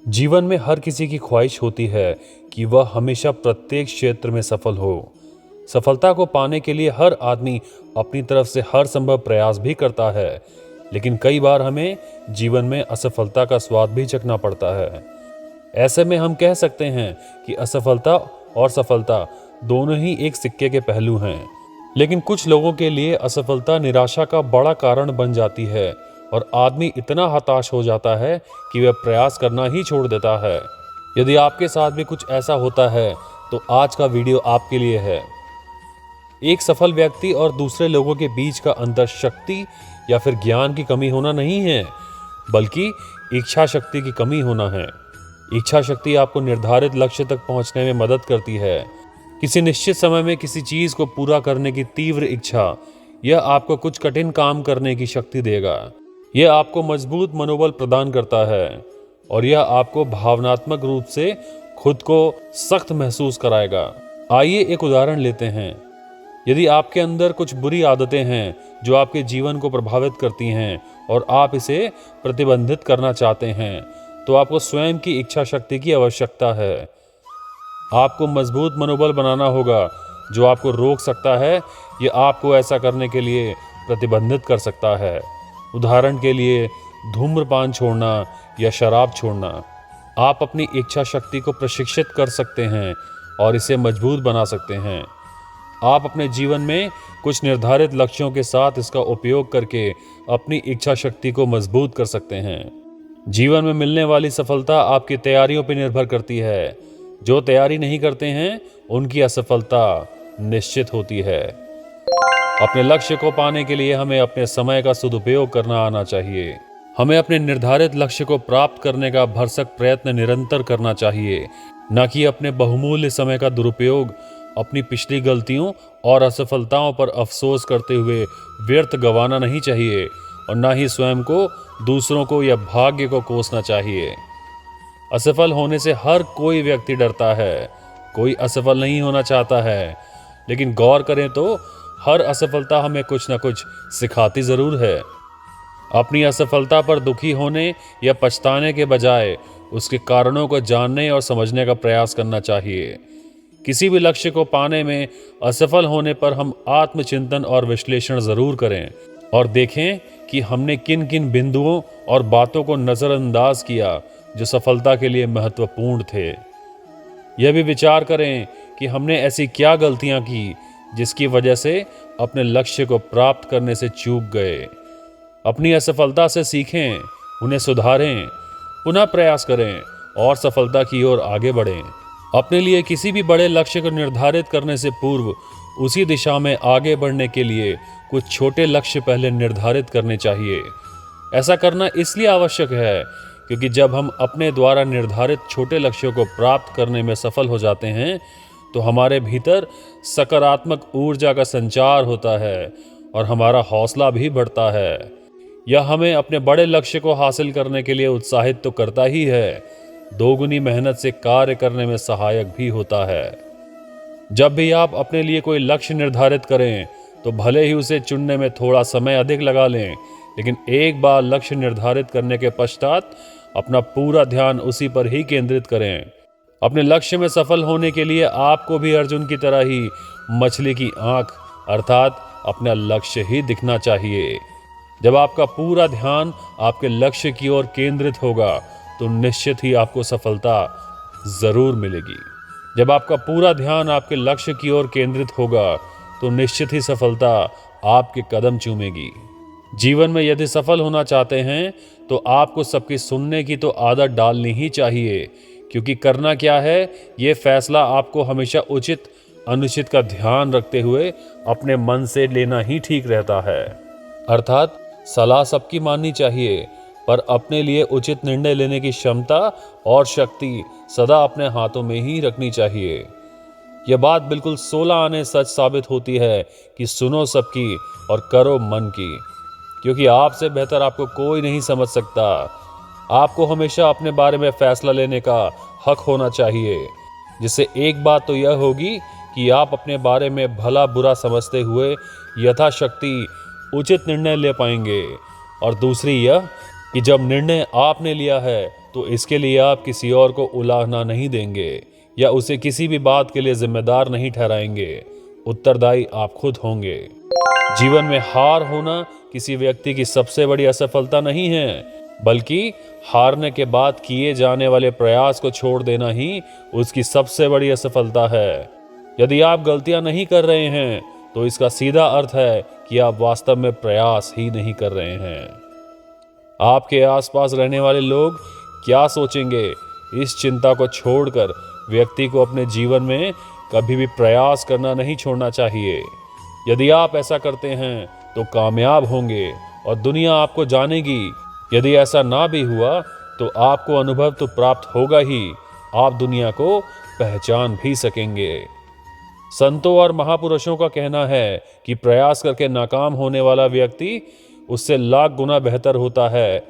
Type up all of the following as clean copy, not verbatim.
जीवन में हर किसी की ख्वाहिश होती है कि वह हमेशा प्रत्येक क्षेत्र में सफल हो। सफलता को पाने के लिए हर आदमी अपनी तरफ से हर संभव प्रयास भी करता है, लेकिन कई बार हमें जीवन में असफलता का स्वाद भी चखना पड़ता है। ऐसे में हम कह सकते हैं कि असफलता और सफलता दोनों ही एक सिक्के के पहलू हैं। लेकिन कुछ लोगों के लिए असफलता निराशा का बड़ा कारण बन जाती है और आदमी इतना हताश हो जाता है कि वह प्रयास करना ही छोड़ देता है। यदि आपके साथ भी कुछ ऐसा होता है तो आज का वीडियो आपके लिए है। एक सफल व्यक्ति और दूसरे लोगों के बीच का अंतर शक्ति या फिर ज्ञान की कमी होना नहीं है, बल्कि इच्छा शक्ति की कमी होना है। इच्छा शक्ति आपको निर्धारित लक्ष्य तक पहुंचने में मदद करती है। किसी निश्चित समय में किसी चीज को पूरा करने की तीव्र इच्छा यह आपको कुछ कठिन काम करने की शक्ति देगा। यह आपको मजबूत मनोबल प्रदान करता है और यह आपको भावनात्मक रूप से खुद को सख्त महसूस कराएगा। आइए एक उदाहरण लेते हैं। यदि आपके अंदर कुछ बुरी आदतें हैं जो आपके जीवन को प्रभावित करती हैं और आप इसे प्रतिबंधित करना चाहते हैं, तो आपको स्वयं की इच्छा शक्ति की आवश्यकता है। आपको मजबूत मनोबल बनाना होगा जो आपको रोक सकता है या आपको ऐसा करने के लिए प्रतिबंधित कर सकता है। उदाहरण के लिए धूम्रपान छोड़ना या शराब छोड़ना। आप अपनी इच्छा शक्ति को प्रशिक्षित कर सकते हैं और इसे मजबूत बना सकते हैं। आप अपने जीवन में कुछ निर्धारित लक्ष्यों के साथ इसका उपयोग करके अपनी इच्छा शक्ति को मजबूत कर सकते हैं। जीवन में मिलने वाली सफलता आपकी तैयारियों पर निर्भर करती है। जो तैयारी नहीं करते हैं उनकी असफलता निश्चित होती है। अपने लक्ष्य को पाने के लिए हमें अपने समय का सदुपयोग करना आना चाहिए। हमें अपने निर्धारित लक्ष्य को प्राप्त करने का भरसक प्रयत्न निरंतर करना चाहिए, न कि अपने बहुमूल्य समय का दुरुपयोग अपनी पिछली गलतियों और असफलताओं पर अफसोस करते हुए व्यर्थ गंवाना नहीं चाहिए और न ही स्वयं को, दूसरों को या भाग्य को कोसना चाहिए। असफल होने से हर कोई व्यक्ति डरता है, कोई असफल नहीं होना चाहता है, लेकिन गौर करें तो हर असफलता हमें कुछ न कुछ सिखाती जरूर है। अपनी असफलता पर दुखी होने या पछताने के बजाय उसके कारणों को जानने और समझने का प्रयास करना चाहिए। किसी भी लक्ष्य को पाने में असफल होने पर हम आत्मचिंतन और विश्लेषण जरूर करें और देखें कि हमने किन किन बिंदुओं और बातों को नजरअंदाज किया जो सफलता के लिए महत्वपूर्ण थे। यह भी विचार करें कि हमने ऐसी क्या गलतियां की जिसकी वजह से अपने लक्ष्य को प्राप्त करने से चूक गए। अपनी असफलता से सीखें, उन्हें सुधारें, पुनः प्रयास करें और सफलता की ओर आगे बढ़ें। अपने लिए किसी भी बड़े लक्ष्य को निर्धारित करने से पूर्व उसी दिशा में आगे बढ़ने के लिए कुछ छोटे लक्ष्य पहले निर्धारित करने चाहिए। ऐसा करना इसलिए आवश्यक है क्योंकि जब हम अपने द्वारा निर्धारित छोटे लक्ष्यों को प्राप्त करने में सफल हो जाते हैं तो हमारे भीतर सकारात्मक ऊर्जा का संचार होता है और हमारा हौसला भी बढ़ता है। यह हमें अपने बड़े लक्ष्य को हासिल करने के लिए उत्साहित तो करता ही है, दोगुनी मेहनत से कार्य करने में सहायक भी होता है। जब भी आप अपने लिए कोई लक्ष्य निर्धारित करें तो भले ही उसे चुनने में थोड़ा समय अधिक लगा लें, लेकिन एक बार लक्ष्य निर्धारित करने के पश्चात अपना पूरा ध्यान उसी पर ही केंद्रित करें। अपने लक्ष्य में सफल होने के लिए आपको भी अर्जुन की तरह ही मछली की आंख अर्थात अपना लक्ष्य ही दिखना चाहिए। जब आपका पूरा ध्यान आपके लक्ष्य की ओर केंद्रित होगा तो निश्चित ही आपको सफलता जरूर मिलेगी। जब आपका पूरा ध्यान आपके लक्ष्य की ओर केंद्रित होगा तो निश्चित ही सफलता आपके कदम चूमेगी। जीवन में यदि सफल होना चाहते हैं तो आपको सबकी सुनने की तो आदत डालनी ही चाहिए, क्योंकि करना क्या है ये फैसला आपको हमेशा उचित अनुचित का ध्यान रखते हुए अपने मन से लेना ही ठीक रहता है। अर्थात सलाह सबकी माननी चाहिए, पर अपने लिए उचित निर्णय लेने की क्षमता और शक्ति सदा अपने हाथों में ही रखनी चाहिए। यह बात बिल्कुल 16 आने सच साबित होती है कि सुनो सबकी और करो मन की, क्योंकि आपसे बेहतर आपको कोई नहीं समझ सकता। आपको हमेशा अपने बारे में फैसला लेने का हक होना चाहिए, जिससे एक बात तो यह होगी कि आप अपने बारे में भला बुरा समझते हुए यथाशक्ति उचित निर्णय ले पाएंगे, और दूसरी यह कि जब निर्णय आपने लिया है तो इसके लिए आप किसी और को उलाहना नहीं देंगे या उसे किसी भी बात के लिए जिम्मेदार नहीं ठहराएंगे। उत्तरदायी आप खुद होंगे। जीवन में हार होना किसी व्यक्ति की सबसे बड़ी असफलता नहीं है, बल्कि हारने के बाद किए जाने वाले प्रयास को छोड़ देना ही उसकी सबसे बड़ी असफलता है। यदि आप गलतियां नहीं कर रहे हैं तो इसका सीधा अर्थ है कि आप वास्तव में प्रयास ही नहीं कर रहे हैं। आपके आसपास रहने वाले लोग क्या सोचेंगे, इस चिंता को छोड़कर व्यक्ति को अपने जीवन में कभी भी प्रयास करना नहीं छोड़ना चाहिए। यदि आप ऐसा करते हैं तो कामयाब होंगे और दुनिया आपको जानेगी। यदि ऐसा ना भी हुआ तो आपको अनुभव तो प्राप्त होगा ही, आप दुनिया को पहचान भी सकेंगे। संतों और महापुरुषों का कहना है कि प्रयास करके नाकाम होने वाला व्यक्ति उससे लाख गुना बेहतर होता है,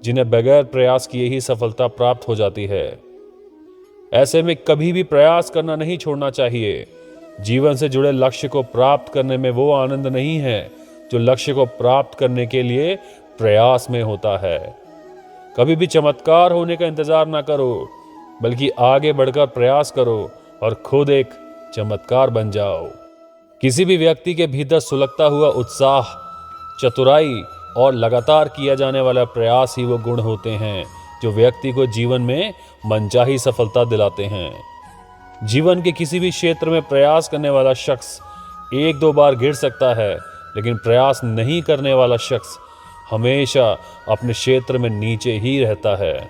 जिन्हें बगैर प्रयास किए ही सफलता प्राप्त हो जाती है। ऐसे में कभी भी प्रयास करना नहीं छोड़ना चाहिए। जीवन से जुड़े लक्ष्य को प्राप्त करने में वो आनंद नहीं है जो लक्ष्य को प्राप्त करने के लिए प्रयास में होता है। कभी भी चमत्कार होने का इंतजार ना करो, बल्कि आगे बढ़कर प्रयास करो और खुद एक चमत्कार बन जाओ। किसी भी व्यक्ति के भीतर सुलगता हुआ उत्साह, चतुराई और लगातार किया जाने वाला प्रयास ही वो गुण होते हैं जो व्यक्ति को जीवन में मनचाही सफलता दिलाते हैं। जीवन के किसी भी क्षेत्र में प्रयास करने वाला शख्स एक दो बार गिर सकता है, लेकिन प्रयास नहीं करने वाला शख्स हमेशा अपने क्षेत्र में नीचे ही रहता है।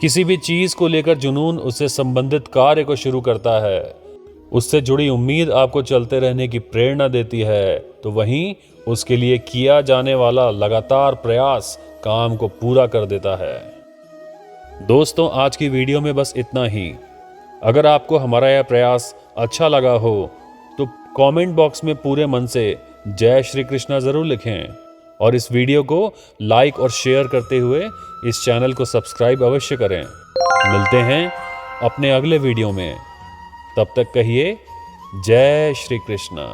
किसी भी चीज को लेकर जुनून उससे संबंधित कार्य को शुरू करता है, उससे जुड़ी उम्मीद आपको चलते रहने की प्रेरणा देती है, तो वहीं उसके लिए किया जाने वाला लगातार प्रयास काम को पूरा कर देता है। दोस्तों, आज की वीडियो में बस इतना ही। अगर आपको हमारा यह प्रयास अच्छा लगा हो तो कमेंट बॉक्स में पूरे मन से जय श्री कृष्णा जरूर लिखें और इस वीडियो को लाइक और शेयर करते हुए इस चैनल को सब्सक्राइब अवश्य करें। मिलते हैं अपने अगले वीडियो में, तब तक कहिए जय श्री कृष्णा।